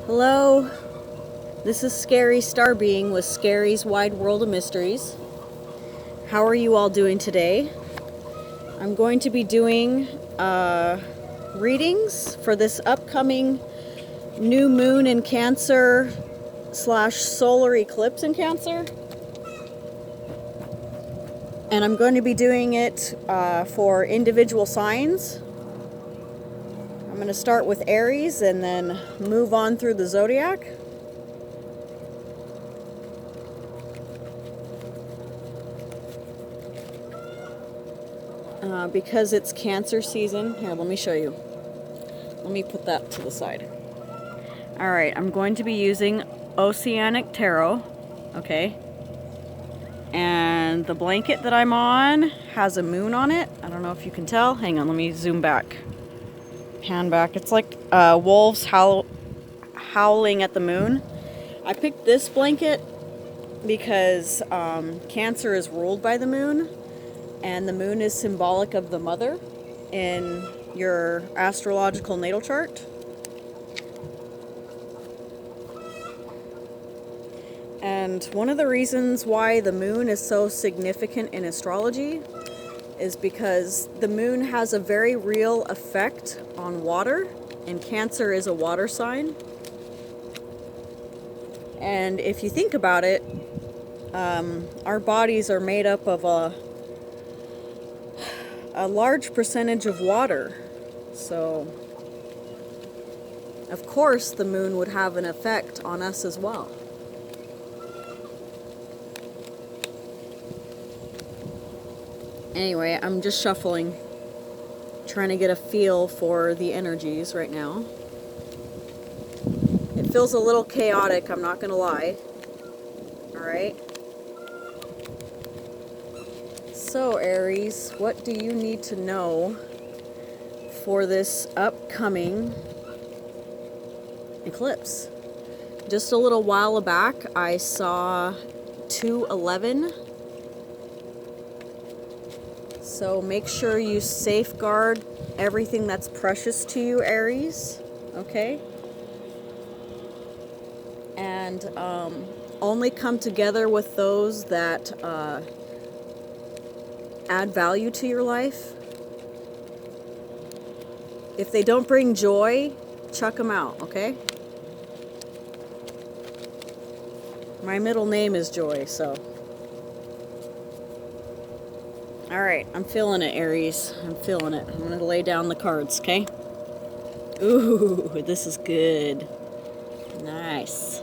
Hello, this is Scary Star Being with Scary's Wide World of Mysteries. How are you all doing today? I'm going to be doing readings for this upcoming new moon in Cancer / solar eclipse in Cancer. And I'm going to be doing it for individual signs. I'm going to start with Aries and then move on through the zodiac. Because it's Cancer season. Here, let me show you. Let me put that to the side. Alright, I'm going to be using Oceanic Tarot. Okay. And the blanket that I'm on has a moon on it. I don't know if you can tell. Hang on, let me zoom back. Pan back. It's like wolves howling at the moon. I picked this blanket because Cancer is ruled by the moon. And the moon is symbolic of the mother in your astrological natal chart. And one of the reasons why the moon is so significant in astrology is because the moon has a very real effect on water, and Cancer is a water sign. And if you think about it, our bodies are made up of a large percentage of water. So, of course, the moon would have an effect on us as well. Anyway, I'm just shuffling, trying to get a feel for the energies right now. It feels a little chaotic, I'm not gonna lie. Alright. So, Aries, what do you need to know for this upcoming eclipse? Just a little while back, I saw 211. So make sure you safeguard everything that's precious to you, Aries. Okay? And only come together with those that add value to your life. If they don't bring joy, chuck them out, okay? My middle name is Joy, so. Alright, I'm feeling it, Aries. I'm feeling it. I'm going to lay down the cards, okay? Ooh, this is good. Nice.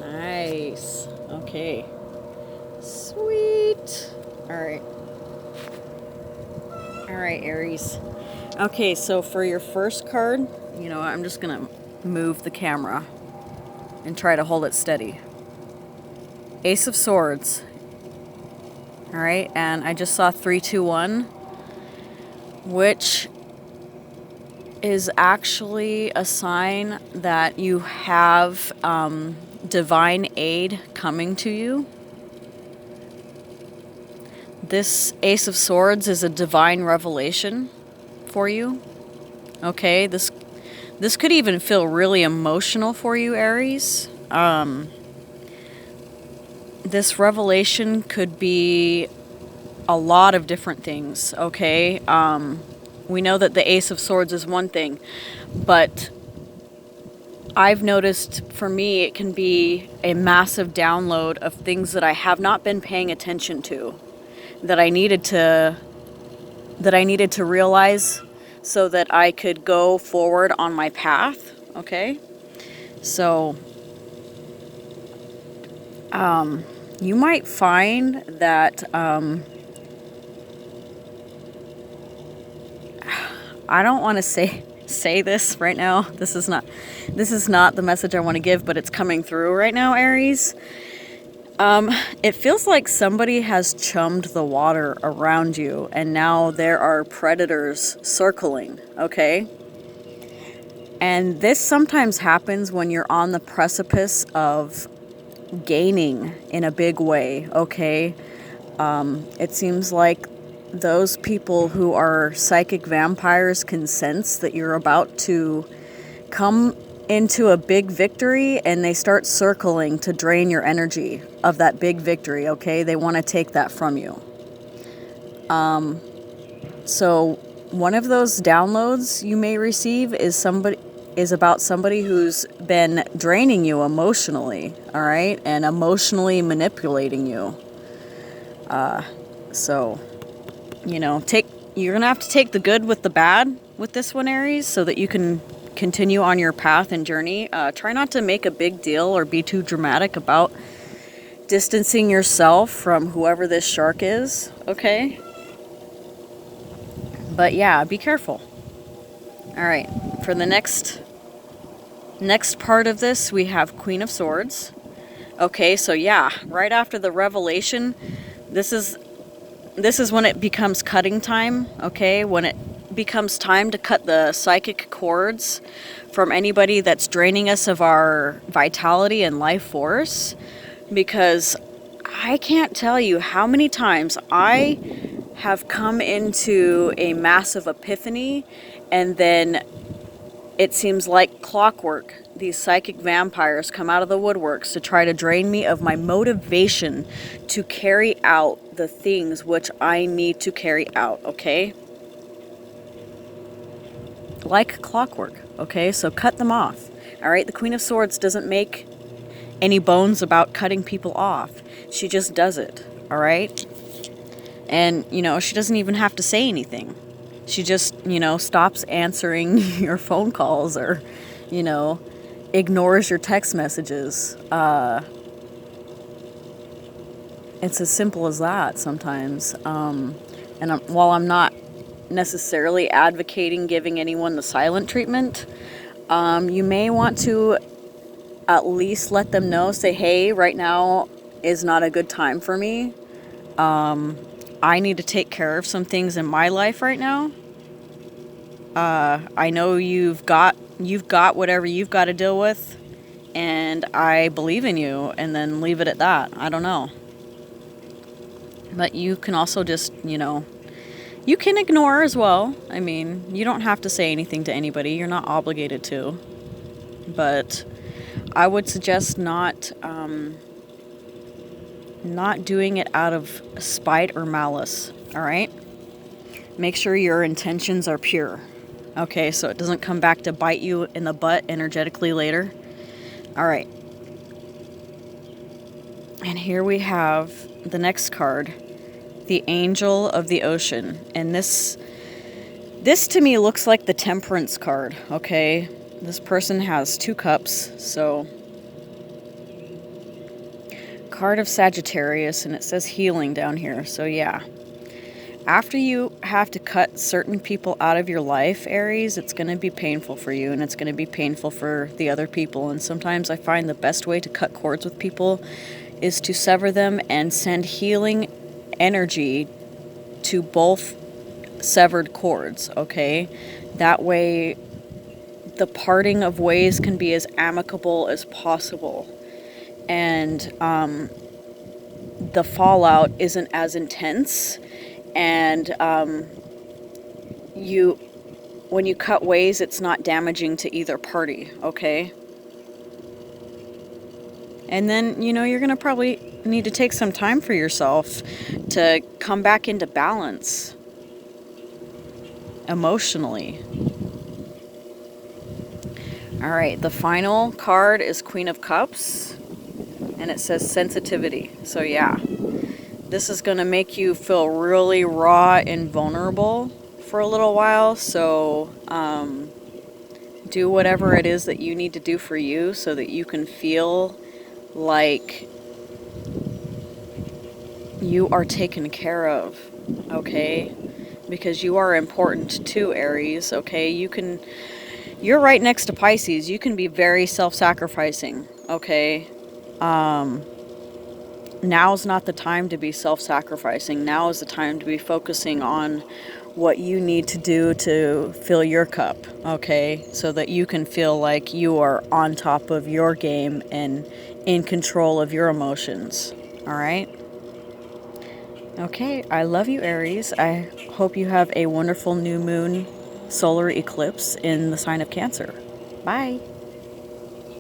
Nice. Okay. Sweet. Alright. Alright, Aries. Okay, so for your first card, you know, I'm just going to move the camera and try to hold it steady. Ace of Swords. Alright, and I just saw 321, which is actually a sign that you have divine aid coming to you. This Ace of Swords is a divine revelation for you. Okay, this could even feel really emotional for you, Aries. This revelation could be a lot of different things, okay? We know that the Ace of Swords is one thing, but I've noticed for me it can be a massive download of things that I have not been paying attention to, that I needed to realize so that I could go forward on my path, okay? So, you might find that, I don't want to say this right now. This is not the message I want to give, but it's coming through right now, Aries. It feels like somebody has chummed the water around you, and now there are predators circling, okay? And this sometimes happens when you're on the precipice of gaining in a big way, okay? It seems like those people who are psychic vampires can sense that you're about to come into a big victory, and they start circling to drain your energy of that big victory, okay? They want to take that from you. So one of those downloads you may receive is about somebody who's been draining you emotionally, all right? And emotionally manipulating you. So, you know, you're going to have to take the good with the bad with this one, Aries, so that you can continue on your path and journey. Try not to make a big deal or be too dramatic about distancing yourself from whoever this shark is, okay? But yeah, be careful. All right, for the next part of this, we have Queen of Swords. Okay, so yeah, right after the revelation, this is when it becomes cutting time, okay? When it becomes time to cut the psychic cords from anybody that's draining us of our vitality and life force. Because I can't tell you how many times I have come into a massive epiphany, and then it seems like clockwork. These psychic vampires come out of the woodworks to try to drain me of my motivation to carry out the things which I need to carry out, okay? Like clockwork, okay? So cut them off, all right? The Queen of Swords doesn't make any bones about cutting people off. She just does it, all right? And, you know, she doesn't even have to say anything. She just, you know, stops answering your phone calls, or, you know, ignores your text messages. It's as simple as that sometimes. While I'm not necessarily advocating giving anyone the silent treatment, you may want to at least let them know, say, hey, right now is not a good time for me. I need to take care of some things in my life right now. I know you've got whatever you've got to deal with, and I believe in you, and then leave it at that. I don't know. But you can also just, you know, you can ignore as well. I mean, you don't have to say anything to anybody. You're not obligated to. But I would suggest not doing it out of spite or malice, all right? Make sure your intentions are pure, okay, so it doesn't come back to bite you in the butt energetically later. All right. And here we have the next card, the Angel of the Ocean. And this to me looks like the Temperance card, okay? This person has 2 cups, so card of Sagittarius, and it says healing down here. So yeah, after you have to cut certain people out of your life, Aries, it's going to be painful for you, and it's going to be painful for the other people. And sometimes I find the best way to cut cords with people is to sever them and send healing energy to both severed cords, okay? That way the parting of ways can be as amicable as possible. And the fallout isn't as intense, and when you cut ways, it's not damaging to either party, okay? And then, you know, you're going to probably need to take some time for yourself to come back into balance emotionally. All right, the final card is Queen of Cups, and it says sensitivity. So yeah, this is going to make you feel really raw and vulnerable for a little while. So do whatever it is that you need to do for you so that you can feel like you are taken care of, okay? Because you are important too, Aries, okay? You're right next to Pisces. You can be very self-sacrificing, okay? Now's not the time to be self-sacrificing. Now is the time to be focusing on what you need to do to fill your cup, okay? So that you can feel like you are on top of your game and in control of your emotions, all right? Okay, I love you, Aries. I hope you have a wonderful new moon solar eclipse in the sign of Cancer. Bye.